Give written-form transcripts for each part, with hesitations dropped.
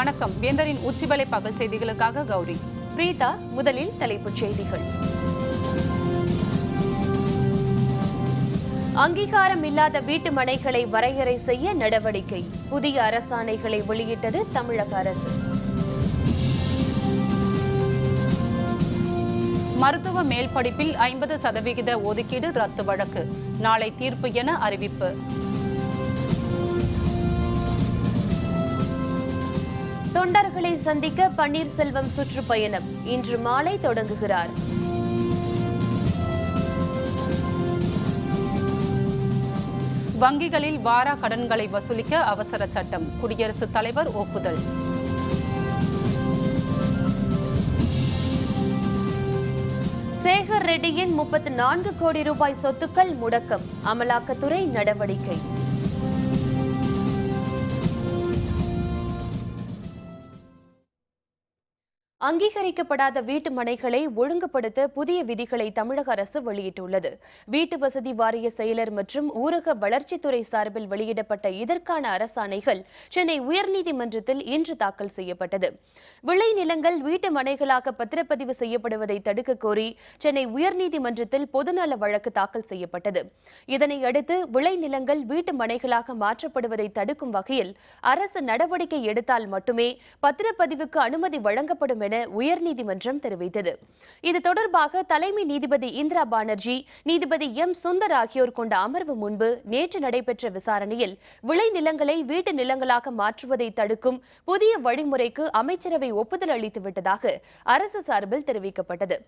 வணக்கம். வேந்தரின் உச்சிவலை பகல் செய்திகளுக்காக கௌரி. பிரீதா. முதலில் தலைப்புச் செய்திகள். அங்கீகாரம் இல்லாத வீட்டு மனைகளை வரையறை செய்ய நடவடிக்கை. புதிய அரசாணைகளை வெளியிட்டது தமிழக அரசு. மருத்துவ மேல் படிப்பில் 50% ஒதுக்கீடு ரத்து வழக்கு நாளை தீர்ப்பு என அறிவிப்பு. தொண்டர்களை சந்திக்க பன்னீர்செல்வம் சுற்றுப்பயணம் இன்று மாலை தொடங்குகிறார். வங்கிகளில் வாரா கடன்களை வசூலிக்க அவசர சட்டம் குடியரசுத் தலைவர் ஒப்புதல். சேகர் ரெட்டியின் 34 கோடி ரூபாய் சொத்துக்கள் முடக்கம். அமலாக்கத்துறை நடவடிக்கை. அங்கீகரிக்கப்படாத வீட்டு மனைகளை ஒழுங்குபடுத்த புதிய விதிகளை தமிழக அரசு வெளியிட்டுள்ளது. வீட்டு வசதி வாரிய செயலர் மற்றும் ஊரக வளர்ச்சித்துறை சார்பில் வெளியிடப்பட்ட இதற்கான அரசாணைகள் சென்னை உயர்நீதிமன்றத்தில் இன்று தாக்கல் செய்யப்பட்டது. விளை நிலங்கள் வீட்டு மனைகளாக பத்திரப்பதிவு செய்யப்படுவதை தடுக்க கோரி சென்னை உயர்நீதிமன்றத்தில் பொதுநல வழக்கு தாக்கல் செய்யப்பட்டது. இதனையடுத்து விளை நிலங்கள் வீட்டு மனைகளாக மாற்றப்படுவதை தடுக்கும் வகையில் அரசு நடவடிக்கை எடுத்தால் மட்டுமே பத்திரப்பதிவுக்கு அனுமதி வழங்கப்படும் என உயர்நீதிமன்றம் தெரிவித்தது. இது தொடர்பாக தலைமை நீதிபதி இந்திரா பானர்ஜி, நீதிபதி எம் சுந்தர் ஆகியோர் கொண்ட அமர்வு முன்பு நேற்று நடைபெற்ற விசாரணையில் விளை நிலங்களை வீட்டு நிலங்களாக மாற்றுவதை தடுக்கும் புதிய வழிமுறைக்கு அமைச்சரவை ஒப்புதல் அளித்துவிட்டதாக அரசு சார்பில் தெரிவிக்கப்பட்டது.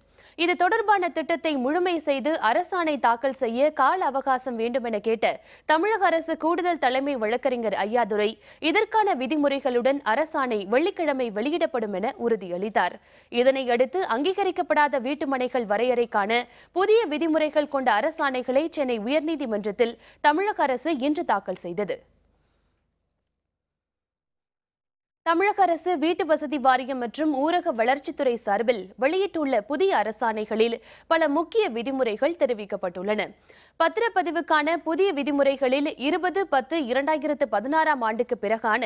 இது தொடர்பான திட்டத்தை முழுமை செய்து அரசாணை தாக்கல் செய்ய கால அவகாசம் வேண்டும் என கேட்ட தமிழக அரசு கூடுதல் தலைமை வழக்கறிஞர் ஐயாதுரை, இதற்கான விதிமுறைகளுடன் அரசாணை வெள்ளிக்கிழமை வெளியிடப்படும் என உறுதியளித்தார். இதனையடுத்து அங்கீகரிக்கப்படாத வீட்டு மனைகள் வரையறைக்கான புதிய விதிமுறைகள் கொண்ட அரசாணைகளை சென்னை உயர்நீதிமன்றத்தில் தமிழக அரசு இன்று தாக்கல் செய்தது. தமிழக அரசு வீட்டு வசதி வாரியம் மற்றும் ஊரக வளர்ச்சித்துறை சார்பில் வெளியிட்டுள்ள புதிய அரசாணைகளில் பல முக்கிய விதிமுறைகள் தெரிவிக்கப்பட்டுள்ளன. பத்திரப்பதிவுக்கான புதிய விதிமுறைகளில் 20/10/2016 ஆண்டுக்கு பிறகான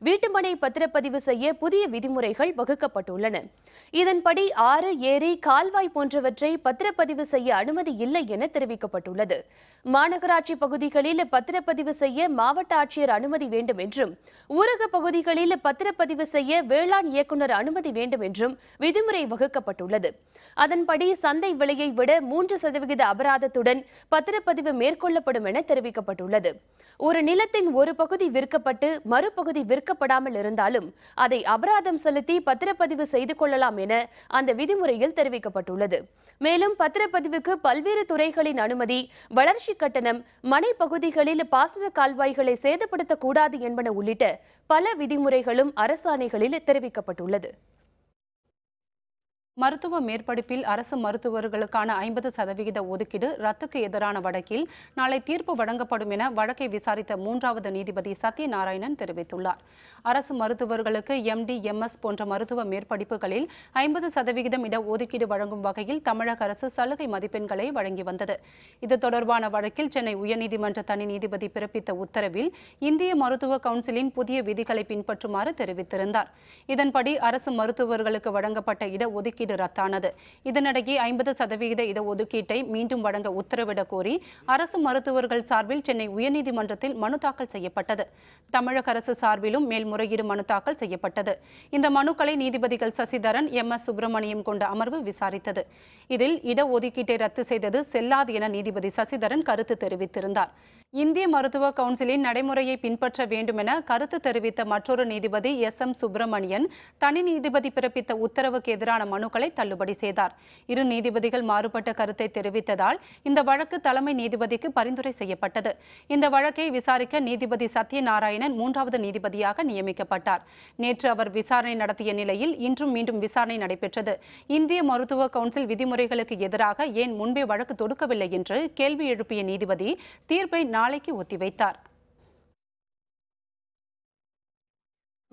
வீட்டுமனை பத்திரப்பதிவு செய்ய புதிய விதிமுறைகள் வகுக்கப்பட்டுள்ளன. இதன்படி ஆறு, ஏரி, கால்வாய் போன்றவற்றை பத்திரப்பதிவு செய்ய அனுமதி இல்லை என தெரிவிக்கப்பட்டுள்ளது. மாநகராட்சி பகுதிகளில் பத்திரப்பதிவு செய்ய மாவட்ட ஆட்சியர் அனுமதி வேண்டும் என்றும், ஊரக பகுதிகளில் பத்திரப்பதிவு செய்ய வேளாண் இயக்குநர் அனுமதி வேண்டும் என்றும் விதிமுறை வகுக்கப்பட்டுள்ளது. அதன்படி சந்தை விலையை விட 3% அபராதத்துடன் பத்திரப்பதிவு மேற்கொள்ளப்படும் என தெரிவிக்கப்பட்டுள்ளது. ஒரு நிலத்தின் ஒரு பகுதி விற்கப்பட்டு மறுபகுதி விற்கப்படாமல் இருந்தாலும் அதை அபராதம் செலுத்தி பத்திரப்பதிவு செய்து கொள்ளலாம் என அந்த விதிமுறையில் தெரிவிக்கப்பட்டுள்ளது. மேலும் பத்திரப்பதிவுக்கு பல்வேறு துறைகளின் அனுமதி, வளர்ச்சி கட்டணம், மனை பகுதிகளில் பாசன கால்வாய்களை சேதப்படுத்தக்கூடாது என்பன உள்ளிட்ட பல விதிமுறைகளும் அரசாணைகளில் தெரிவிக்கப்பட்டுள்ளது. மருத்துவ மேற்படிப்பில் அரசு மருத்துவர்களுக்கான 50% ஒதுக்கீடு ரத்துக்கு எதிரான வழக்கில் நாளை தீர்ப்பு வழங்கப்படும் என வழக்கை விசாரித்த 3வது நீதிபதி சத்யநாராயணன் தெரிவித்துள்ளார். அரசு மருத்துவர்களுக்கு MD, MS போன்ற மருத்துவ மேற்படிப்புகளில் 50% இட ஒதுக்கீடு வழங்கும் வகையில் தமிழக அரசு சலுகை மதிப்பெண்களை வழங்கி வந்தது. இது தொடர்பான வழக்கில் சென்னை உயர்நீதிமன்ற தனி நீதிபதி பிறப்பித்த உத்தரவில் இந்திய மருத்துவ கவுன்சிலின் புதிய விதிகளை பின்பற்றுமாறு தெரிவித்திருந்தார். இதன்படி அரசு மருத்துவர்களுக்கு வழங்கப்பட்ட இட ஒதுக்கீடு ரத்தானது. இதனிடையே 50% இட ஒதுக்கீட்டை மீண்டும் வழங்க உத்தரவிடக் கோரி அரசு மருத்துவர்கள் சார்பில் சென்னை உயர்நீதிமன்றத்தில் மனு தாக்கல் செய்யப்பட்டது. தமிழக அரசு சார்பிலும் மேல்முறையீடு மனு தாக்கல் செய்யப்பட்டது. இந்த மனுக்களை நீதிபதிகள் சசிதரன், MS சுப்பிரமணியம் கொண்ட அமர்வு விசாரித்தது. இதில் இட ஒதுக்கீட்டை ரத்து செய்தது செல்லாது என நீதிபதி சசிதரன் கருத்து தெரிவித்திருந்தார். இந்திய மருத்துவ கவுன்சிலின் நடைமுறையை பின்பற்ற வேண்டும் என கருத்து தெரிவித்த மற்றொரு நீதிபதி SM சுப்பிரமணியன் தனி நீதிபதி பிறப்பித்த உத்தரவுக்கு எதிரான மனுக்களை தள்ளுபடி செய்தார். இரு நீதிபதிகள் மாறுபட்ட கருத்தை தெரிவித்ததால் இந்த வழக்கு தலைமை நீதிபதிக்கு பரிந்துரை செய்யப்பட்டது. இந்த வழக்கை விசாரிக்க நீதிபதி சத்யநாராயணன் 3வது நீதிபதியாக நியமிக்கப்பட்டார். நேற்று அவர் விசாரணை நடத்திய நிலையில் இன்றும் மீண்டும் விசாரணை நடைபெற்றது. இந்திய மருத்துவ கவுன்சில் விதிமுறைகளுக்கு எதிராக ஏன் முன்பே வழக்கு தொடுக்கவில்லை என்று கேள்வி எழுப்பிய நீதிபதி தீர்ப்பை நாளைக்கு ஒத்திவைத்தார்.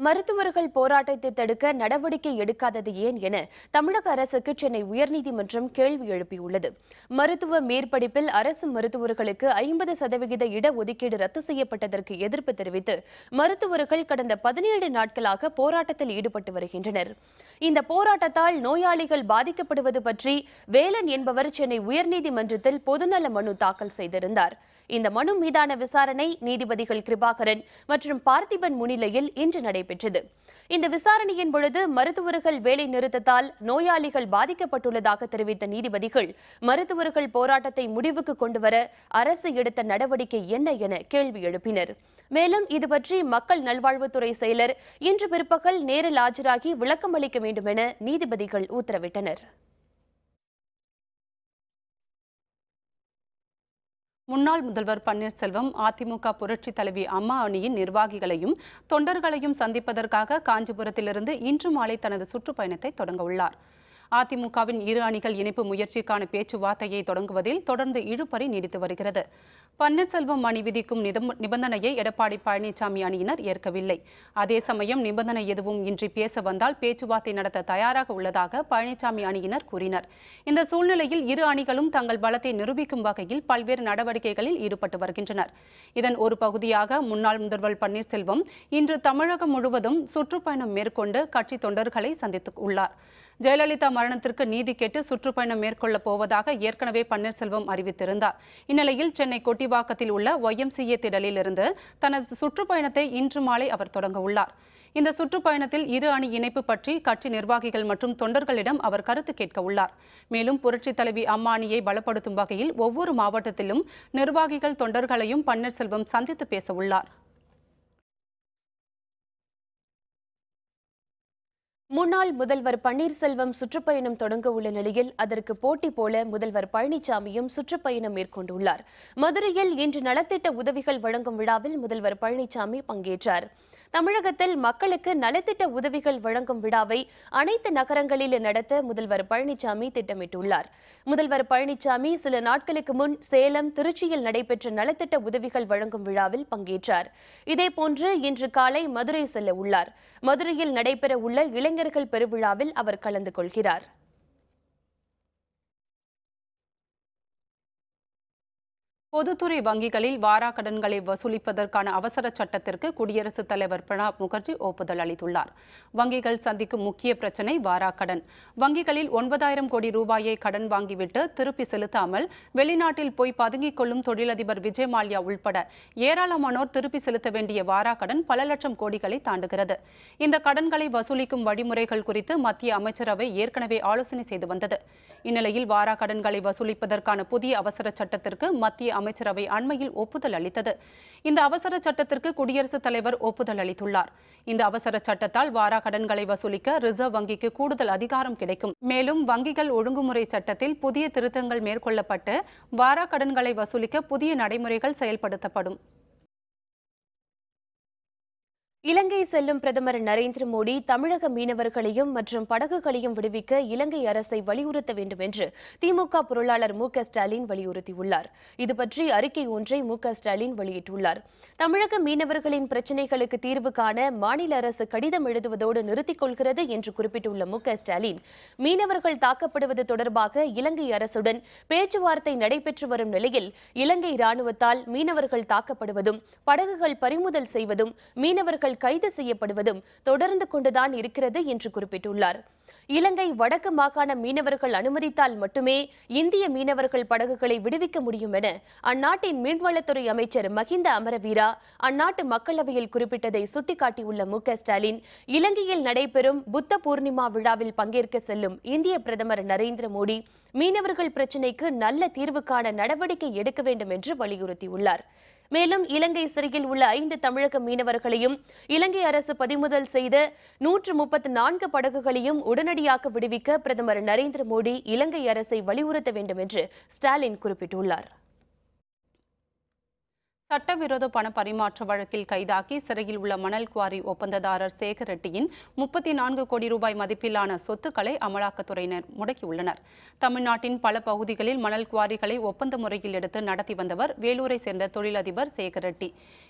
மருத்துவர்கள் போராட்டத்தை தடுக்க நடவடிக்கை எடுக்காதது ஏன் என தமிழக அரசுக்கு சென்னை உயர்நீதிமன்றம் கேள்வி எழுப்பியுள்ளது. மருத்துவ மேற்படிப்பில் அரசு மருத்துவர்களுக்கு 50% இடஒதுக்கீடு ரத்து செய்யப்பட்டதற்கு எதிர்ப்பு தெரிவித்து மருத்துவர்கள் கடந்த 17 நாட்களாக போராட்டத்தில் ஈடுபட்டு வருகின்றனர். இந்த போராட்டத்தால் நோயாளிகள் பாதிக்கப்படுவது பற்றி வேலன் என்பவர் சென்னை உயர்நீதிமன்றத்தில் பொதுநல மனு தாக்கல் செய்திருந்தார். இந்த மனு மீதான விசாரணை நீதிபதிகள் கிருபாகரன் மற்றும் பார்த்திபன் முன்னிலையில் இன்று நடைபெற்றது. இந்த விசாரணையின் பொழுது மருத்துவர்கள் வேலை நிறுத்தத்தால் நோயாளிகள் பாதிக்கப்பட்டுள்ளதாக தெரிவித்த நீதிபதிகள் மருத்துவர்கள் போராட்டத்தை முடிவுக்கு கொண்டுவர அரசு எடுத்த நடவடிக்கை என்ன என கேள்வி எழுப்பினர். மேலும் இதுபற்றி மக்கள் நல்வாழ்வுத்துறை செயலர் இன்று பிற்பகல் நேரில் ஆஜராகி விளக்கம் அளிக்க வேண்டும் என நீதிபதிகள் உத்தரவிட்டனர். முன்னாள் முதல்வர் பன்னீர்செல்வம் அதிமுக புரட்சி தலைவி அம்மா அணியின் நிர்வாகிகளையும் தொண்டர்களையும் சந்திப்பதற்காக காஞ்சிபுரத்திலிருந்து இன்று மாலை தனது சுற்றுப்பயணத்தை தொடங்க உள்ளார். அதிமுகவின் இரு அணிகள் இணைப்பு முயற்சிக்கான பேச்சுவார்த்தையை தொடங்குவதில் தொடர்ந்து இழுபறி நீடித்து வருகிறது. பன்னீர்செல்வம் அணி விதிக்கும் நிபந்தனையை எடப்பாடி பழனிசாமி அணியினர் ஏற்கவில்லை. அதே சமயம் நிபந்தனை எதுவும் இன்றி பேச வந்தால் பேச்சுவார்த்தை நடத்த தயாராக உள்ளதாக பழனிசாமி அணியினர் கூறினர். இந்த சூழ்நிலையில் இரு அணிகளும் தங்கள் பலத்தை நிரூபிக்கும் வகையில் பல்வேறு நடவடிக்கைகளில் ஈடுபட்டு வருகின்றனர். இதன் ஒரு பகுதியாக முன்னாள் முதல்வர் பன்னீர்செல்வம் இன்று தமிழகம் முழுவதும் சுற்றுப்பயணம் மேற்கொண்டு கட்சி தொண்டர்களை சந்தித்துள்ளார். ஜெயலலிதா மரணத்திற்கு நீதி கேட்டு சுற்றுப்பயணம் மேற்கொள்ளப் போவதாக ஏற்கனவே பன்னீர்செல்வம் அறிவித்திருந்தார். இந்நிலையில் சென்னை கொட்டிவாக்கத்தில் உள்ள YMCA திடலிலிருந்து தனது சுற்றுப்பயணத்தை இன்று மாலை அவர் தொடங்க உள்ளார். இந்த சுற்றுப்பயணத்தில் இரு அணி இணைப்பு பற்றி கட்சி நிர்வாகிகள் மற்றும் தொண்டர்களிடம் அவர் கருத்து கேட்க உள்ளார். மேலும் புரட்சி தலைவி அம்மா அணியை பலப்படுத்தும் வகையில் ஒவ்வொரு மாவட்டத்திலும் நிர்வாகிகள் தொண்டர்களையும் பன்னீர்செல்வம் சந்தித்து பேச உள்ளார். முன்னாள் முதல்வர் பன்னீர்செல்வம் சுற்றுப்பயணம் தொடங்க உள்ள நிலையில் அதற்கு போட்டி போல முதல்வர் பழனிசாமியும் சுற்றுப்பயணம் மேற்கொண்டுள்ளார். மதுரையில் இன்று நலத்திட்ட உதவிகள் வழங்கும் விழாவில் முதல்வர் பழனிசாமி பங்கேற்றார். தமிழகத்தில் மக்களுக்கு நலத்திட்ட உதவிகள் வழங்கும் விழாவை அனைத்து நகரங்களில் நடத்த முதல்வர் பழனிசாமி திட்டமிட்டுள்ளார். முதல்வர் பழனிசாமி சில நாட்களுக்கு முன் சேலம், திருச்சியில் நடைபெற்ற நலத்திட்ட உதவிகள் வழங்கும் விழாவில் பங்கேற்றார். இதேபோன்று இன்று காலை மதுரை செல்ல உள்ளார். மதுரையில் நடைபெற உள்ள இளைஞர்கள் பெருவிழாவில் அவர் கலந்து கொள்கிறார். பொதுத்துறை வங்கிகளில் வாராக்கடன்களை வசூலிப்பதற்கான அவசர சட்டத்திற்கு குடியரசுத் தலைவர் பிரணாப் முகர்ஜி ஒப்புதல் அளித்துள்ளார். வங்கிகள் சந்திக்கும் முக்கிய பிரச்சினை வாராக்கடன். வங்கிகளில் 9,000 கோடி ரூபாயை கடன் வாங்கிவிட்டு திருப்பி செலுத்தாமல் வெளிநாட்டில் போய் பதுங்கிக் கொள்ளும் தொழிலதிபர் விஜய் மால்யா உள்பட ஏராளமானோர் திருப்பி செலுத்த வேண்டிய வாராக்கடன் பல லட்சம் கோடிகளை தாண்டுகிறது. இந்த கடன்களை வசூலிக்கும் வழிமுறைகள் குறித்து மத்திய அமைச்சரவை ஏற்கனவே ஆலோசனை செய்து வந்தது. இந்நிலையில் வாராக்கடன்களை வசூலிப்பதற்கான புதிய அவசர சட்டத்திற்கு மத்திய அமைச்சரவை அண்மையில் ஒப்புதல் அளித்தது. இந்த அவசர சட்டத்திற்கு குடியரசுத் தலைவர் ஒப்புதல் அளித்துள்ளார். இந்த அவசர சட்டத்தால் வாரா கடன்களை வசூலிக்க ரிசர்வ் வங்கிக்கு கூடுதல் அதிகாரம் கிடைக்கும். மேலும் வங்கிகள் ஒழுங்குமுறை சட்டத்தில் புதிய திருத்தங்கள் மேற்கொள்ளப்பட்டு வாரா கடன்களை வசூலிக்க புதிய நடைமுறைகள் செயல்படுத்தப்படும். இலங்கை செல்லும் பிரதமர் நரேந்திர மோடி தமிழக மீனவர்களையும் மற்றும் படகுகளையும் விடுவிக்க இலங்கை அரசை வலியுறுத்த வேண்டும் என்று திமுக பொருளாளர் மு.க. ஸ்டாலின் வலியுறுத்தியுள்ளார். இதுபற்றி அறிக்கை ஒன்றை மு.க. ஸ்டாலின் வெளியிட்டுள்ளார். தமிழக மீனவர்களின் பிரச்சினைகளுக்கு தீர்வு காண மாநில அரசு கடிதம் எழுதுவதோடு நிறுத்திக் கொள்கிறது என்று குறிப்பிட்டுள்ள மு.க. ஸ்டாலின், மீனவர்கள் தாக்கப்படுவது தொடர்பாக இலங்கை அரசுடன் பேச்சுவார்த்தை நடைபெற்று வரும் நிலையில் இலங்கை ராணுவத்தால் மீனவர்கள் தாக்கப்படுவதும் படகுகள் பறிமுதல் செய்வதும் மீனவர்கள் கைது செய்யப்படுவதும் தொடர்ந்து கொண்டுதான் இருக்கிறது என்று குறிப்பிட்டுள்ளார். இலங்கை வடக்கு மாகாண மீனவர்கள் அனுமதித்தால் மட்டுமே இந்திய மீனவர்கள் படகுகளை விடுவிக்க முடியும் என அந்நாட்டின் மீன்வளத்துறை அமைச்சர் மஹிந்த அமரவீரா அந்நாட்டு மக்களவையில் குறிப்பிட்டதை சுட்டிக்காட்டியுள்ள மு.க. ஸ்டாலின், இலங்கையில் நடைபெறும் புத்த பூர்ணிமா விழாவில் பங்கேற்க செல்லும் இந்திய பிரதமர் நரேந்திர மோடி மீனவர்கள் பிரச்சினைக்கு நல்ல தீர்வு காண நடவடிக்கை எடுக்க வேண்டும் என்று வலியுறுத்தியுள்ளார். மேலும் இலங்கை சிறையில் உள்ள 5 தமிழக மீனவர்களையும் இலங்கை அரசு பறிமுதல் செய்த 134 படகுகளையும் உடனடியாக விடுவிக்க பிரதமர் நரேந்திர மோடி இலங்கை அரசை வலியுறுத்த வேண்டும் என்று ஸ்டாலின் குறிப்பிட்டுள்ளார். சட்டவிரோத பண பரிமாற்ற வழக்கில் கைதாக்கி சிறையில் உள்ள மணல் குவாரி ஒப்பந்ததாரர் சேகர் ரெட்டியின் 34 கோடி ரூபாய் மதிப்பிலான சொத்துக்களை அமலாக்கத்துறையினர் முடக்கியுள்ளனர். தமிழ்நாட்டின் பல பகுதிகளில் மணல் குவாரிகளை ஒப்பந்த முறையில் எடுத்து நடத்தி வந்தவர் வேலூரை சேர்ந்த தொழிலதிபர் சேகர் ரெட்டி.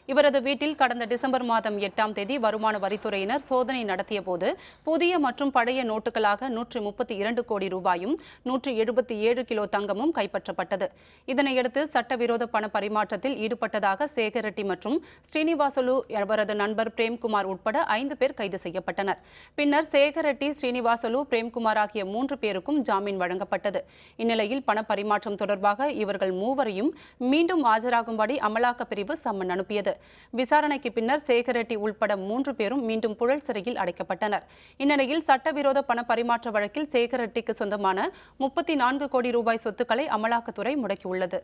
இவரது வீட்டில் கடந்த டிசம்பர் மாதம் 8ஆம் தேதி வருமான வரித்துறையினர் சோதனை நடத்திய போது புதிய மற்றும் பழைய நோட்டுகளாக 132 கோடி ரூபாயும் 177 கிலோ தங்கமும் கைப்பற்றப்பட்டது. இதனையடுத்து சட்டவிரோத பண பரிமாற்றத்தில் ஈடுபட்டதாக சேகர் ரெட்டி மற்றும் ஸ்ரீனிவாசலு அவரது நண்பர் பிரேம்குமார் உட்பட 5 பேர் கைது செய்யப்பட்டனர். பின்னர் சேகர் ரெட்டி, ஸ்ரீனிவாசலு, பிரேம்குமார் ஆகிய 3 பேருக்கும் ஜாமீன் வழங்கப்பட்டது. இந்நிலையில் பண பரிமாற்றம் தொடர்பாக இவர்கள் மூவரையும் மீண்டும் ஆஜராகும்படி அமலாக்கப் பிரிவு சம்மன் அனுப்பியது. விசாரணைக்கு பின்னர் சேகர் ரெட்டி உள்பட 3 பேரும் மீண்டும் புழல் சிறையில் அடைக்கப்பட்டனர். இந்நிலையில் சட்டவிரோத பண பரிமாற்ற வழக்கில் சேகர் ரெட்டிக்கு சொந்தமான 34 கோடி ரூபாய் சொத்துக்களை அமலாக்கத்துறை முடக்கியுள்ளது.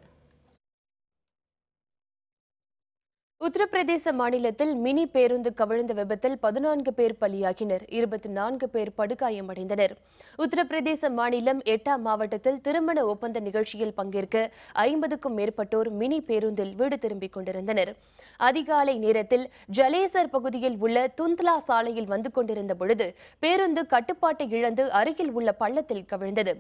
உத்தரப்பிரதேச மாநிலத்தில் மினி பேருந்து கவிழ்ந்த விபத்தில் 14 பேர் பலியாகினர், 24 பேர் படுகாயமடைந்தனர். உத்தரப்பிரதேச மாநிலம் எட்டா மாவட்டத்தில் திருமண ஒப்பந்த நிகழ்ச்சியில் பங்கேற்க 50க்கும் மேற்பட்டோர் மினி பேருந்தில் வீடு திரும்பிக் கொண்டிருந்தனர். அதிகாலை நேரத்தில் ஜலேசர் பகுதியில் உள்ள துந்த்லா சாலையில் வந்து கொண்டிருந்த பொழுது பேருந்து கட்டுப்பாட்டை இழந்து அருகில் உள்ள பள்ளத்தில் கவிழ்ந்தது.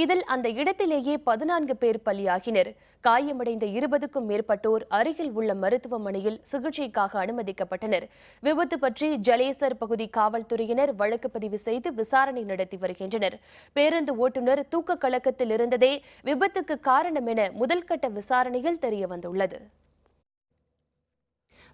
இதில் அந்த இடத்திலேயே 14 பேர் பலியாகினர். காயமடைந்த 20க்கும் மேற்பட்டோர் அருகில் உள்ள மருத்துவமனையில் சிகிச்சைக்காக அனுமதிக்கப்பட்டனர். விபத்து பற்றி ஜலேசர் பகுதி காவல்துறையினர் வழக்கு பதிவு செய்து விசாரணை நடத்தி வருகின்றனர். பேருந்து ஓட்டுநர் தூக்க கலக்கத்தில் இருந்ததே விபத்துக்கு காரணம் என முதல்கட்ட விசாரணையில் தெரியவந்துள்ளது.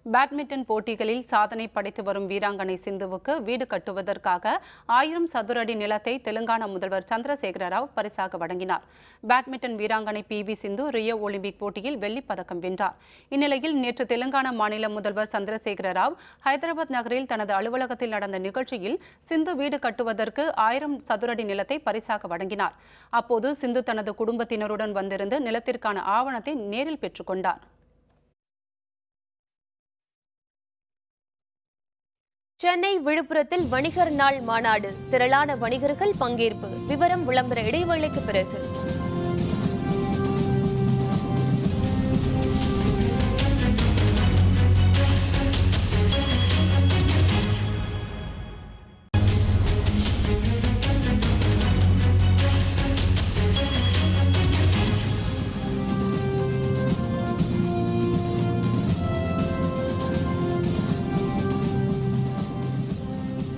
பேட்மிண்டன் போட்டிகளில் சாதனை படைத்து வரும் வீராங்கனை சிந்துவுக்கு வீடு கட்டுவதற்காக 1000 சதுர அடி நிலத்தை தெலுங்கானா முதல்வர் சந்திரசேகர ராவ் பரிசாக வழங்கினார். பேட்மிண்டன் வீராங்கனை PV சிந்து ரியோ ஒலிம்பிக் போட்டியில் வெள்ளிப் பதக்கம் வென்றார். இந்நிலையில் நேற்று தெலுங்கானா மாநில முதல்வர் சந்திரசேகர ராவ் ஹைதராபாத் நகரில் தனது அலுவலகத்தில் நடந்த நிகழ்ச்சியில் சிந்து வீடு கட்டுவதற்கு 1000 சதுர அடி நிலத்தை பரிசாக வழங்கினார். அப்போது சிந்து தனது குடும்பத்தினருடன் வந்திருந்து நிலத்திற்கான ஆவணத்தை நேரில் பெற்றுக்கொண்டார். சென்னை விழுப்புரத்தில் வணிகர் நாள் மாநாடு, திரளான வணிகர்கள் பங்கேற்பு. விவரம் விளம்பர இடைவேளைக்கு பிறகு.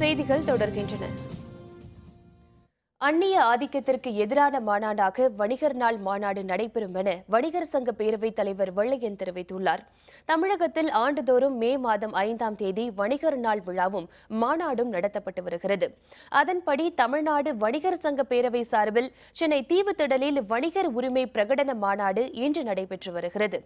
செய்திகள் தொடர்கின்றன. அந்நிய ஆதிக்கத்திற்கு எதிரான மாநாடாக வணிகர் நாள் மாநாடு நடைபெறும் என வணிகர் சங்க பேரவைத் தலைவர் வெள்ளையன் தெரிவித்துள்ளார். தமிழகத்தில் ஆண்டுதோறும் மே மாதம் 5ஆம் தேதி வணிகர் நாள் விழாவும் மாநாடும் நடத்தப்பட்டு வருகிறது. அதன்படி தமிழ்நாடு வணிகர் சங்க பேரவை சார்பில் சென்னை தீவுத்திடலில் வணிகர் உரிமை பிரகடன மாநாடு இன்று நடைபெற்று வருகிறது.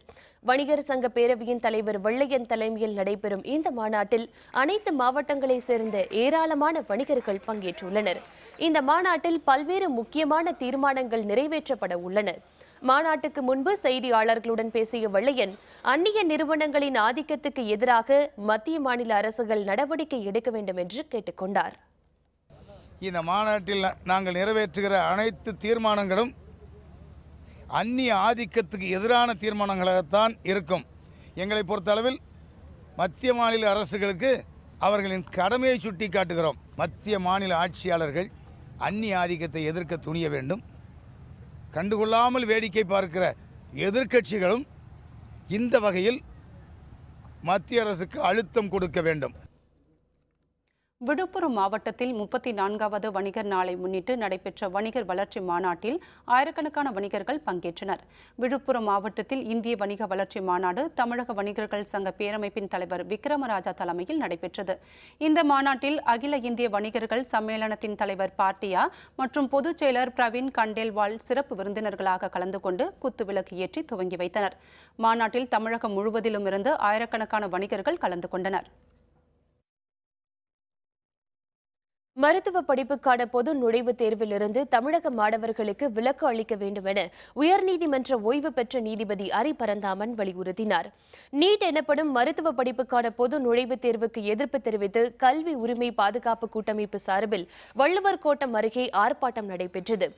வணிகர் சங்க பேரவையின் தலைவர் வெள்ளையன் தலைமையில் நடைபெறும் இந்த மாநாட்டில் அனைத்து மாவட்டங்களைச் சேர்ந்த ஏராளமான வணிகர்கள் பங்கேற்றுள்ளனர். இந்த மாநாட்டில் பல்வேறு முக்கியமான தீர்மானங்கள் நிறைவேற்றப்பட உள்ளன. மாநாட்டுக்கு முன்பு செய்தியாளர்களுடன் பேசிய வெள்ளையன், அந்நிய நிறுவனங்களின் ஆதிக்கத்துக்கு எதிராக மத்திய மாநில அரசுகள் நடவடிக்கை எடுக்க வேண்டும் என்று கேட்டுக்கொண்டார். இந்த மாநாட்டில் நாங்கள் நிறைவேற்றுகிற அனைத்து தீர்மானங்களும் அந்நிய ஆதிக்கத்துக்கு எதிரான தீர்மானங்களாகத்தான் இருக்கும். எங்களை பொறுத்தளவில் மத்திய மாநில அரசுகளுக்கு அவர்களின் கடமையை சுட்டி காட்டுகிறோம். மத்திய மாநில ஆட்சியாளர்கள் அந்நிய ஆதிக்கத்தை எதிர்க்க துணிய வேண்டும். கண்டுகொள்ளாமல் வேடிக்கை பார்க்கிற எதிர்க்கட்சிகளும் இந்த வகையில் மத்திய அரசுக்கு அழுத்தம் கொடுக்க வேண்டும். விழுப்புரம் மாவட்டத்தில் 34வது வணிகர் நாளை முன்னிட்டு நடைபெற்ற வணிகர் வளர்ச்சி மாநாட்டில் ஆயிரக்கணக்கான வணிகர்கள் பங்கேற்றனர். விழுப்புரம் மாவட்டத்தில் இந்திய வணிக வளர்ச்சி மாநாடு தமிழக வணிகர்கள் சங்க பேரமைப்பின் தலைவர் விக்ரமராஜா தலைமையில் நடைபெற்றது. இந்த மாநாட்டில் அகில இந்திய வணிகர்கள் சம்மேளனத்தின் தலைவர் பார்ட்டியா மற்றும் பொதுச் செயலர் பிரவீன் கண்டேல்வால் சிறப்பு விருந்தினர்களாக கலந்து கொண்டு குத்துவிளக்கு ஏற்றி துவங்கி வைத்தனர். மாநாட்டில் தமிழகம் முழுவதிலும் இருந்து ஆயிரக்கணக்கான வணிகர்கள் கலந்து கொண்டனர். மருத்துவ படிப்புக்கான பொது நுழைவுத் தேர்விலிருந்து தமிழக மாணவர்களுக்கு விலக்கு அளிக்க வேண்டும் என உயர்நீதிமன்ற ஓய்வு பெற்ற நீதிபதி அரி பரந்தாமன் வலியுறுத்தினார். நீட் எனப்படும் மருத்துவ படிப்புக்கான பொது நுழைவுத் தேர்வுக்கு எதிர்ப்பு தெரிவித்து கல்வி உரிமை பாதுகாப்பு கூட்டமைப்பு சார்பில் வள்ளுவர் கோட்டம் அருகே ஆர்ப்பாட்டம் நடைபெற்றது.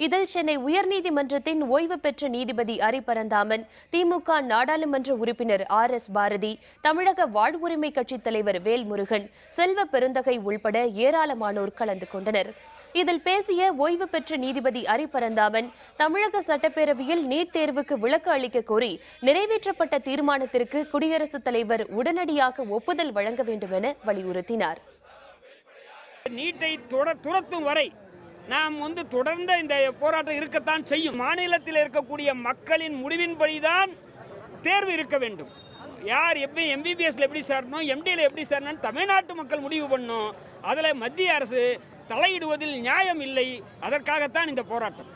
இதில் சென்னை உயர்நீதிமன்றத்தின் ஓய்வு பெற்ற நீதிபதி அரி பரந்தாமன், திமுக நாடாளுமன்ற உறுப்பினர் RS பாரதி, தமிழக வாழ்வுரிமை கட்சித் தலைவர் வேல்முருகன், செல்வ பெருந்தகை உள்பட ஏராளமான கலந்து கொண்டனர். இதில் பேசிய ஓய்வு பெற்ற நீதிபதி அரி பரந்தாமன், தமிழக சட்டப்பேரவையில் நீட் தேர்வுக்கு விலக்கு அளிக்க கோரி நிறைவேற்றப்பட்ட தீர்மானத்திற்கு குடியரசுத் தலைவர் உடனடியாக ஒப்புதல் வழங்க வேண்டும் என வலியுறுத்தினார். நீட்டை துரத்தும் வரை நாம் தொடர்ந்த இந்த போராட்டம் இருக்கத்தான் செய்யும். மாநிலத்தில் இருக்கக்கூடிய மக்களின் முடிவின்படிதான் தேர்வு இருக்க வேண்டும். யார் MBBSல எப்படி சேரணும், MDல எப்படி சேரணும் தமிழ்நாட்டு மக்கள் முடிவு பண்ணும். அதில் மத்திய அரசு தலையிடுவதில் நியாயம் இல்லை. அதற்காகத்தான் இந்த போராட்டம்.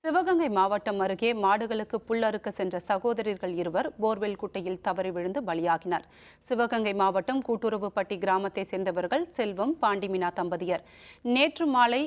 சிவகங்கை மாவட்டம் அருகே மாடுகளுக்கு புல்லறுக்க சென்ற சகோதரர்கள் இருவர் போர்வெல் குட்டையில் தவறி விழுந்து பலியாகினர். சிவகங்கை மாவட்டம் கூட்டுறவுப்பட்டி கிராமத்தை சேர்ந்தவர்கள் செல்வம், பாண்டிமீனா தம்பதியர். நேற்று மாலை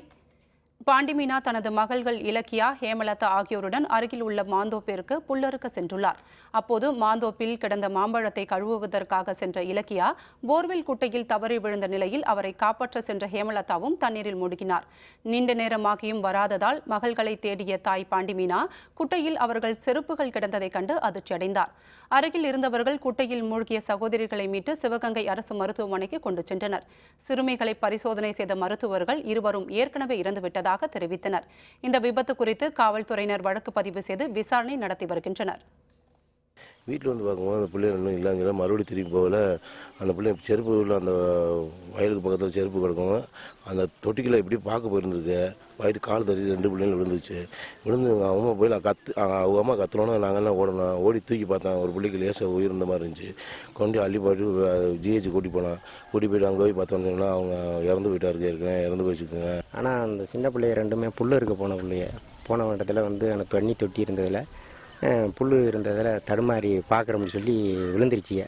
பாண்டிமீனா தனது மகள்கள் இலக்கியா, ஹேமலதா ஆகியோருடன் அருகில் உள்ள மாந்தோப்பிற்கு புல்லறுக்க சென்றுள்ளார். அப்போது மாந்தோப்பில் கிடந்த மாம்பழத்தை கழுவுவதற்காக சென்ற இலக்கியா போர்வெல் குட்டையில் தவறி விழுந்த நிலையில் அவரை காப்பாற்ற சென்ற ஹேமலதாவும் தண்ணீரில் மூழ்கினார். நீண்ட நேரமாகியும் வராததால் மகள்களை தேடிய தாய் பாண்டிமீனா குட்டையில் அவர்கள் செருப்புகள் கிடந்ததை கண்டு அதிர்ச்சியடைந்தார். அருகில் இருந்தவர்கள் குட்டையில் மூழ்கிய சகோதரிகளை மீட்டு சிவகங்கை அரசு மருத்துவமனைக்கு கொண்டு சென்றனர். சிறுமிகளை பரிசோதனை செய்த மருத்துவர்கள் இருவரும் ஏற்கனவே இறந்துவிட்டதாக தெரிவித்தனர். இந்த விபத்து குறித்து காவல்துறையினர் வழக்கு பதிவு செய்து விசாரணை நடத்தி வருகின்றனர். வீட்டில் பார்க்கும்போது அந்த பிள்ளைங்க இன்னும் இல்லைங்கிற மறுபடியும் திரும்பி போகல. அந்த பிள்ளைங்க செருப்பு உள்ள அந்த வயலுக்கு பக்கத்தில் செருப்பு கிடக்கும். அந்த தொட்டிக்கில் எப்படி பார்க்க போயிருந்துருக்கு. வயிற்று கால் தறி 2 பிள்ளைங்க விழுந்துச்சு. விழுந்து அவங்க அம்மா போய் அவங்க அம்மா கத்துனோன்னா நாங்கள்லாம் ஓடணும். ஓடி தூக்கி பார்த்தேன். ஒரு பிள்ளைக்கு லேசாக உயிர்ந்த மாதிரி இருந்துச்சு. கொண்டு அள்ளி போட்டு GH கூட்டி போனேன். கூட்டி போய்ட்டு அங்கே போய் பார்த்தோன்னா அவங்க இறந்து போயிட்டாருக்கு. ஏற்கனவே இறந்து போயிச்சுக்குங்க. ஆனால் அந்த சின்ன பிள்ளைய ரெண்டுமே புல் இருக்க போன இடத்துல அந்த தண்ணி தொட்டி இருந்ததில் புல் இருந்ததில் தடுமாறி பார்க்குறோம்னு சொல்லி விழுந்துருச்சிங்க.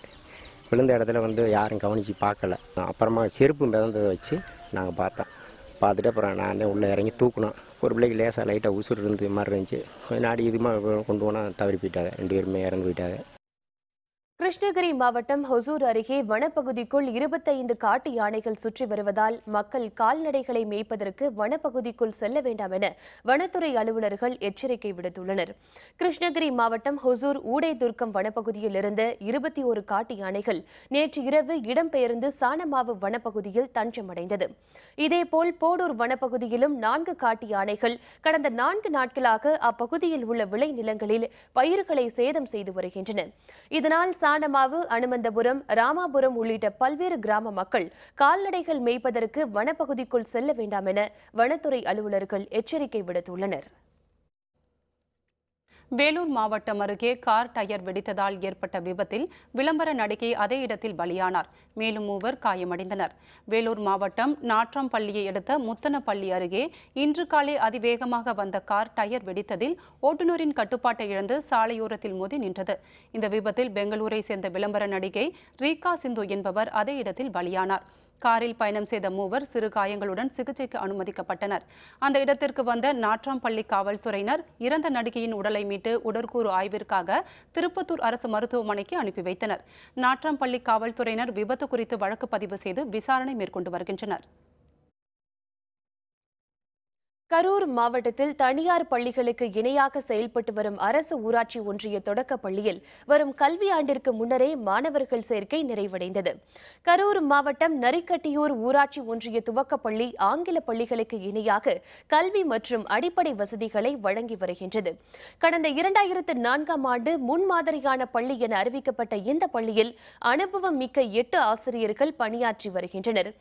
விழுந்த இடத்துல யாரும் கவனித்து பார்க்கல. அப்புறமா செருப்பு மிதந்ததை வச்சு நாங்கள் பார்த்துட்டு அப்புறம் நான் உள்ளே இறங்கி தூக்கணும். ஒரு பிள்ளைக்கு லேசாக லைட்டாக உசுறு இருந்து மாதிரி இருந்துச்சு. கொஞ்சம் நாடி இதுமாக கொண்டு போனால் தவறி போயிட்டாங்க. 2 பேருமே இறந்து போயிட்டாங்க. கிருஷ்ணகிரி மாவட்டம் ஹொசூர் அருகே வனப்பகுதிக்குள் 25 காட்டு யானைகள் சுற்றி வருவதால் மக்கள் கால்நடைகளை மேய்ப்பதற்கு வனப்பகுதிக்குள் செல்ல வேண்டாம் என வனத்துறை அலுவலர்கள் எச்சரிக்கை விடுத்துள்ளனர். கிருஷ்ணகிரி மாவட்டம் ஹொசூர் ஊடைதுர்க்கம் வனப்பகுதியில் இருந்த 21 காட்டு யானைகள் நேற்று இரவு இடம்பெயர்ந்து சாணமாவு வனப்பகுதியில் தஞ்சமடைந்தது. இதேபோல் போடூர் வனப்பகுதியிலும் 4 காட்டு யானைகள் கடந்த 4 நாட்களாக அப்பகுதியில் உள்ள விளைநிலங்களில் பயிர்களை சேதம் செய்து வருகின்றன. இதனால் சாணமாவு, அனுமந்தபுரம், ராமாபுரம் உள்ளிட்ட பல்வேறு கிராம மக்கள் கால்நடைகள் மேய்ப்பதற்கு வனப்பகுதிக்குள் செல்ல வேண்டாம் என வனத்துறை அலுவலர்கள் எச்சரிக்கை விடுத்துள்ளனர். வேலூர் மாவட்டம் அருகே கார் டயர் வெடித்ததால் ஏற்பட்ட விபத்தில் விளம்பர நடிகை அதே இடத்தில் பலியானார். மேலும் 3 காயமடைந்தனர். வேலூர் மாவட்டம் நாட்ராம்பள்ளியை அடுத்த முத்தனப்பள்ளி அருகே இன்று காலை அதிவேகமாக வந்த கார் டயர் வெடித்ததில் ஓட்டுநரின் கட்டுப்பாட்டை இழந்து சாலையோரத்தில் மோதி நின்றது. இந்த விபத்தில் பெங்களூரை சேர்ந்த விளம்பர நடிகை ரீகா சிந்து என்பவர் அதே இடத்தில் பலியானார். காரில் பயணம் செய்த 3 சிறு காயங்களுடன் சிகிச்சைக்கு அனுமதிக்கப்பட்டனர். அந்த இடத்திற்கு வந்த நாட்ராம்பள்ளி காவல்துறையினர் இறந்த நடிகையின் உடலை மீட்டு உடற்கூறு ஆய்விற்காக திருப்பத்தூர் அரசு மருத்துவமனைக்கு அனுப்பி வைத்தனர். நாட்ராம்பள்ளி காவல்துறையினர் விபத்து குறித்து வழக்கு பதிவு செய்து விசாரணை மேற்கொண்டு வருகின்றனர். கரூர் மாவட்டத்தில் தனியார் பள்ளிகளுக்கு இணையாக செயல்பட்டு வரும் அரசு ஊராட்சி ஒன்றிய தொடக்கப் பள்ளியில் வரும் கல்வியாண்டிற்கு முன்னரே மாணவர்கள் சேர்க்கை நிறைவடைந்தது. கரூர் மாவட்டம் நரிக்கட்டியூர் ஊராட்சி ஒன்றிய துவக்கப்பள்ளி ஆங்கில பள்ளிகளுக்கு இணையாக கல்வி மற்றும் அடிப்படை வசதிகளை வழங்கி வருகின்றது. கடந்த 2004ஆம் ஆண்டு முன்மாதிரியான பள்ளி என அறிவிக்கப்பட்ட இந்த பள்ளியில் அனுபவம் மிக்க 8 ஆசிரியர்கள் பணியாற்றி வருகின்றனர்.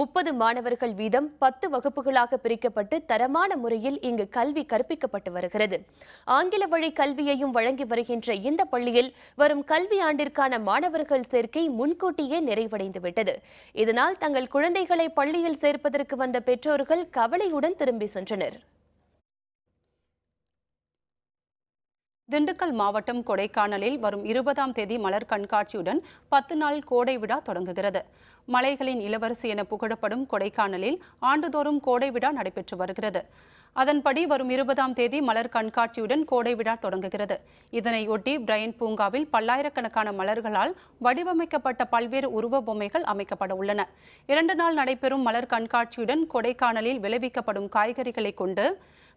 30 மாணவர்கள் வீதம் 10 வகுப்புகளாக பிரிக்கப்பட்டு தரமான முறையில் இங்கு கல்வி கற்பிக்கப்பட்டு வருகிறது. ஆங்கில வழி கல்வியையும் வழங்கி வருகின்ற இந்த பள்ளியில் வரும் கல்வி ஆண்டிற்கான மாணவர்கள் சேர்க்கை முன்கூட்டியே நிறைவடைந்துவிட்டது. இதனால் தங்கள் குழந்தைகளை பள்ளியில் சேர்ப்பதற்கு வந்த பெற்றோர்கள் கவலையுடன் திரும்பி சென்றனர். திண்டுக்கல் மாவட்டம் கொடைக்கானலில் வரும் 20ஆம் தேதி மலர் கண்காட்சியுடன் 10 நாள் கோடை விழா தொடங்குகிறது. மலைகளின் இளவரசி என புகழப்படும் கொடைக்கானலில் ஆண்டுதோறும் கோடை விழா நடைபெற்று வருகிறது. அதன்படி வரும் 20ஆம் தேதி மலர் கண்காட்சியுடன் கோடை விழா தொடங்குகிறது. இதனையொட்டி பிரையன் பூங்காவில் பல்லாயிரக்கணக்கான மலர்களால் வடிவமைக்கப்பட்ட பல்வேறு உருவ பொம்மைகள் அமைக்கப்பட உள்ளன. 2 நாள் நடைபெறும் மலர் கண்காட்சியுடன் கொடைக்கானலில் விளைவிக்கப்படும் காய்கறிகளை கொண்டு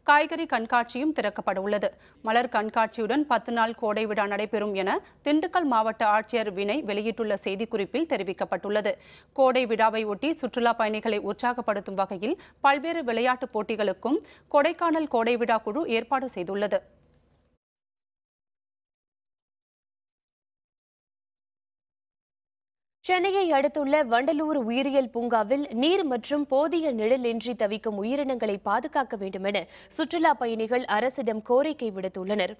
காய்கறி கண்காட்சியும் திறக்கப்பட உள்ளது. மலர் கண்காட்சியுடன் 10 நாள் கோடை விழா நடைபெறும் என திண்டுக்கல் மாவட்ட ஆட்சியர் வினய் வெளியிட்டுள்ள செய்திக்குறிப்பில் தெரிவிக்கப்பட்டுள்ளது. கோடை விழாவை ஒட்டி சுற்றுலா பயணிகளை உற்சாகப்படுத்தும் வகையில் பல்வேறு விளையாட்டுப் போட்டிகளுக்கும் கொடைக்கானல் கோடை விழா குழு ஏற்பாடு செய்துள்ளது. சென்னையை அடுத்துள்ள வண்டலூர் உயிரியல் பூங்காவில் நீர் மற்றும் போதிய நிழலின்றி தவிக்கும் உயிரினங்களை பாதுகாக்க வேண்டும் என சுற்றுலா பயணிகள் அரசிடம் கோரிக்கை விடுத்துள்ளனர்.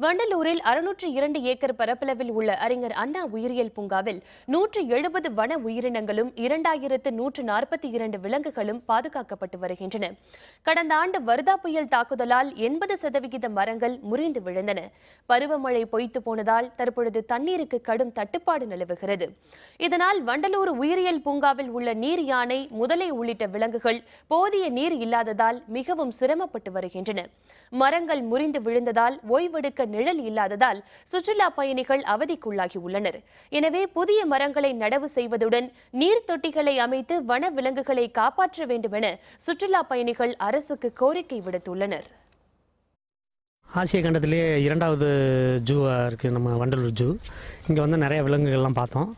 வண்டலூரில் 602 ஏக்கர் பரப்பளவில் உள்ள அறிஞர் அண்ணா உயிரியல் பூங்காவில் 170 வன உயிரினங்களும் 2142 விலங்குகளும் பாதுகாக்கப்பட்டு வருகின்றன. கடந்த ஆண்டு வர்தா புயல் தாக்குதலால் 80% மரங்கள் முறிந்து விழுந்தன. பருவமழை பொய்த்து போனதால் தற்பொழுது தண்ணீருக்கு கடும் தட்டுப்பாடு நிலவுகிறது. இதனால் வண்டலூர் உயிரியல் பூங்காவில் உள்ள நீர் யானை, முதலை உள்ளிட்ட விலங்குகள் போதிய நீர் இல்லாததால் மிகவும் சிரமப்பட்டு வருகின்றன. மரங்கள் முறிந்து விழுந்ததால் ஓய்வெடுக்க நிழல் இல்லாததால் சுற்றுலா பயணிகள் அவதிக்குள்ளாகியுள்ளனர். எனவே புதிய மரங்களை நடவு செய்வதுடன் நீர் தொட்டிகளை அமைத்து வன விலங்குகளை காப்பாற்ற வேண்டும் என சுற்றுலா பயணிகள் அரசுக்கு கோரிக்கை விடுத்துள்ளனர். ஆசிய கண்டத்திலேயே 2வது ஜூவாக இருக்குது நம்ம வண்டலூர் ஜூ. இங்கே வந்து நிறைய விலங்குகள்லாம் பார்த்தோம்.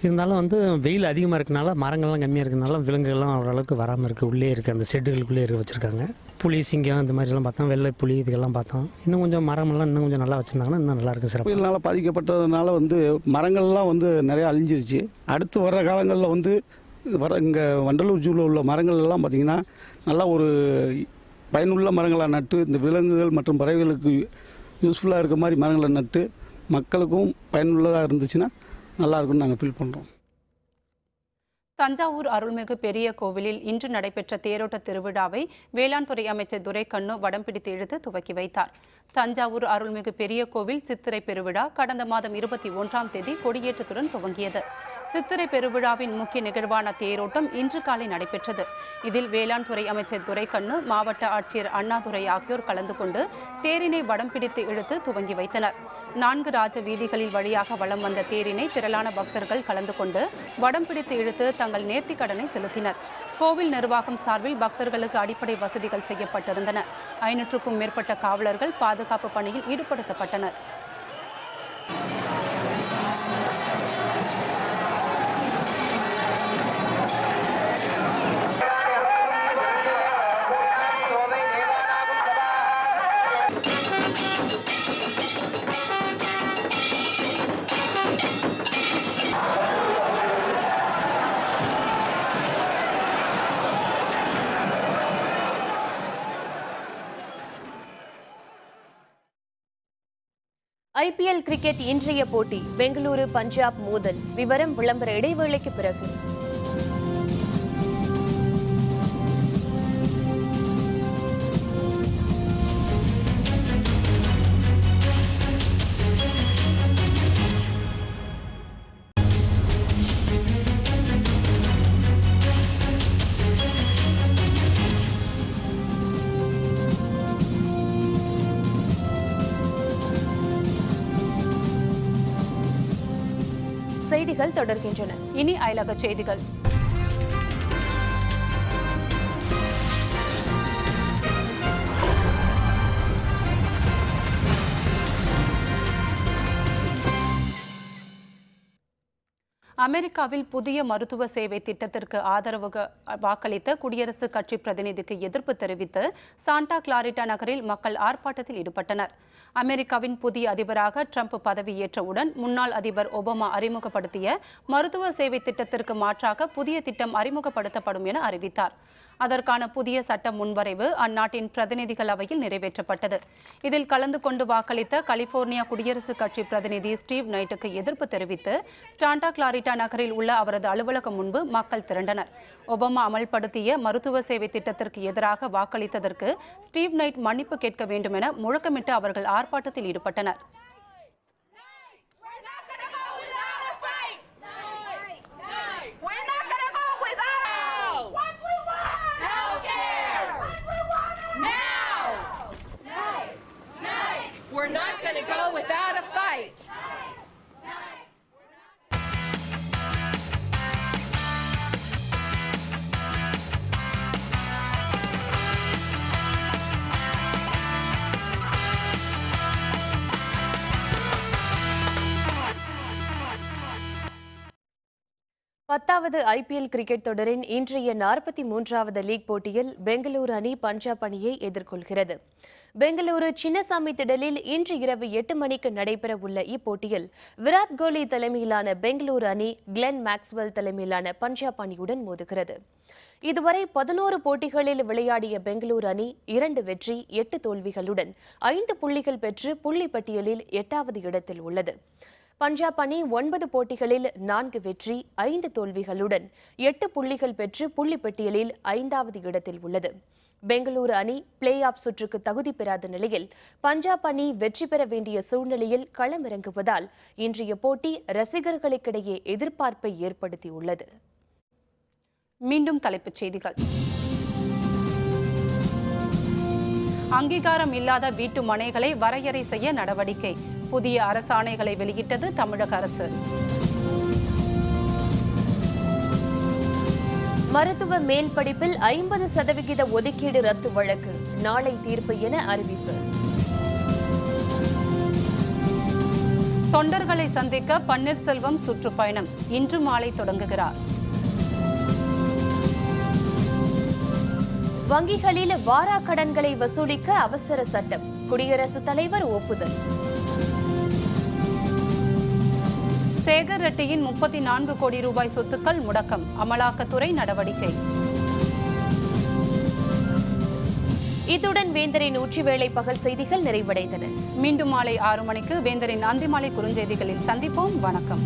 இருந்தாலும் வெயில் அதிகமாக இருக்கனால மரங்கள்லாம் கம்மியாக இருக்கனால விலங்குகள்லாம் ஓரளவுக்கு வராமல் இருக்குது. உள்ளே இருக்குது, அந்த ஷெட்டுகளுக்குள்ளே வச்சுருக்காங்க. புலி, சிங்கம் இந்த மாதிரிலாம் பார்த்தோம். வெள்ளை புலி இதுக்கெல்லாம் பார்த்தோம். இன்னும் கொஞ்சம் மரமெல்லாம் இன்னும் கொஞ்சம் நல்லா வச்சுருந்தாங்கன்னா இன்னும் நல்லாயிருக்கும். சிறப்பு. புயல்னால பாதிக்கப்பட்டதுனால மரங்கள்லாம் நிறையா அழிஞ்சிருச்சு. அடுத்து வர்ற காலங்களில் இங்கே வண்டலூர் ஜூவில் உள்ள மரங்கள் எல்லாம் பார்த்திங்கன்னா நல்லா ஒரு பயனுள்ள மரங்களாக நட்டு இந்த விலங்குகள் மற்றும் பறவைகளுக்கு யூஸ்ஃபுல்லாக இருக்க மாதிரி மரங்களை நட்டு மக்களுக்கும் பயனுள்ளதாக இருந்துச்சுன்னா நல்லாயிருக்கும்னு நாங்கள் ஃபீல் பண்ணுறோம். தஞ்சாவூர் அருள்மிகு பெரிய கோவிலில் இன்று நடைபெற்ற தேரோட்ட திருவிழாவை வேளாண் துறை அமைச்சர் துரைக்கண்ணு வடம் பிடித்து இழுத்து துவக்கி வைத்தார். தஞ்சாவூர் அருள்மிகு பெரிய கோவில் சித்திரை பெருவிழா கடந்த மாதம் 21ஆம் தேதி கொடியேற்றத்துடன் துவங்கியது. சித்திரை பெருவிழாவின் முக்கிய நிகழ்வான தேரோட்டம் இன்று காலை நடைபெற்றது. இதில் வேளாண் துறை அமைச்சர் துரைக்கண்ணு, மாவட்ட ஆட்சியர் அண்ணாதுரை ஆகியோர் கலந்து கொண்டு தேரினை வடம் பிடித்து இழுத்து துவங்கி வைத்தனர். 4 ராஜ வீதிகளில் வழியாக வலம் வந்த தேரினை திரளான பக்தர்கள் கலந்து கொண்டு வடம் பிடித்து இழுத்து தங்கள் நேர்த்திக் கடனை செலுத்தினர். கோவில் நிர்வாகம் சார்பில் பக்தர்களுக்கு அடிப்படை வசதிகள் செய்யப்பட்டிருந்தன. 500க்கும் மேற்பட்ட காவலர்கள் பாதுகாப்பு பணியில் ஈடுபடுத்தப்பட்டனர். IPL கிரிக்கெட் இன்றைய போட்டி பெங்களூரு பஞ்சாப் மோதல். விவரம் விளம்பர இடைவேளைக்கு பிறகு. செய்திகள் தொடர்கின்றன. இனி அயலக செய்திகள். அமெரிக்காவில் புதிய மருத்துவ சேவை திட்டத்திற்கு ஆதரவு வாக்களித்த குடியரசுக் கட்சி பிரதிநிதிக்கு எதிர்ப்பு தெரிவித்து சாண்டா கிளாரிட்டா நகரில் மக்கள் ஆர்ப்பாட்டத்தில் ஈடுபட்டனர். அமெரிக்காவின் புதிய அதிபராக ட்ரம்ப் பதவியேற்றவுடன் முன்னாள் அதிபர் ஒபாமா அறிமுகப்படுத்திய மருத்துவ சேவை திட்டத்திற்கு மாற்றாக புதிய திட்டம் அறிமுகப்படுத்தப்படும் என அறிவித்தார். அதற்கான புதிய சட்ட முன்வரைவு அந்நாட்டின் பிரதிநிதிகள் அவையில் நிறைவேற்றப்பட்டது. இதில் கலந்து கொண்டு வாக்களித்த கலிபோர்னியா குடியரசுக் கட்சி பிரதிநிதி ஸ்டீவ் நைட்டுக்கு எதிர்ப்பு தெரிவித்து சாண்டா கிளாரிட்டா நகரில் உள்ள அவரது அலுவலகம் முன்பு மக்கள் திரண்டனர். ஒபாமா அமல்படுத்திய மருத்துவ சேவை திட்டத்திற்கு எதிராக வாக்களித்ததற்கு ஸ்டீவ் நைட் மன்னிப்பு கேட்க வேண்டும் என முழக்கமிட்டு அவர்கள் ஆர்ப்பாட்டத்தில் ஈடுபட்டனர். We're not going to go without a fight. பத்தாவது ஐபிஎல் கிரிக்கெட் தொடரின் இன்றைய 43வது லீக் போட்டியில் பெங்களூரு அணி பஞ்சாப் அணியை எதிர்கொள்கிறது. பெங்களூரு சின்னசாமி திடலில் இன்று இரவு 8 மணிக்கு நடைபெறவுள்ள இப்போட்டியில் விராட் கோலி தலைமையிலான பெங்களூரு அணி கிளென் மேக்ஸ்வெல் தலைமையிலான பஞ்சாப் அணியுடன் மோதுகிறது. இதுவரை 11 போட்டிகளில் விளையாடிய பெங்களூரு அணி 2 வெற்றி 8 தோல்விகளுடன் 5 புள்ளிகள் பெற்று புள்ளிப்பட்டியலில் 8வது இடத்தில் உள்ளது. பஞ்சாப் அணி 9 போட்டிகளில் 4 வெற்றி 5 தோல்விகளுடன் 8 புள்ளிகள் பெற்று புள்ளிப்பட்டியலில் 5வது இடத்தில் உள்ளது. பெங்களூரு அணி பிளே ஆஃப் சுற்றுக்கு தகுதி பெறாத நிலையில் பஞ்சாப் அணி வெற்றி பெற வேண்டிய சூழ்நிலையில் களமிறங்குவதால் இன்றைய போட்டி ரசிகர்களுக்கிடையே எதிர்பார்ப்பை ஏற்படுத்தியுள்ளது. மீண்டும் தலைப்புச் செய்திகள். அங்கீகாரம் இல்லாத வீட்டு மனைகளை வரையறை செய்ய நடவடிக்கை. புதிய அரசாணைகளை வெளியிட்டது தமிழக அரசு. மருத்துவ மேல் படிப்பில் 50% ஒதுக்கீடு ரத்து வழக்கு நாளை தீர்ப்பு என அறிவிப்பு. தொண்டர்களை சந்திக்க பன்னீர்செல்வம் சுற்றுப்பயணம் இன்று மாலை தொடங்குகிறார். வங்கிகளில் வாரா கடன்களை வசூலிக்க அவசர சட்டம் குடியரசுத் தலைவர் ஒப்புதல். சேகர் ரெட்டியின் 34 கோடி ரூபாய் சொத்துக்கள் முடக்கம் அமலாக்கத்துறை நடவடிக்கை. இத்துடன் வேந்தரின் உச்சிவேளை பகல் செய்திகள் நிறைவடைந்தன. மீண்டும் மாலை 6 மணிக்கு வேந்தரின் அந்திமாலை குறுஞ்செய்திகளில் சந்திப்போம். வணக்கம்.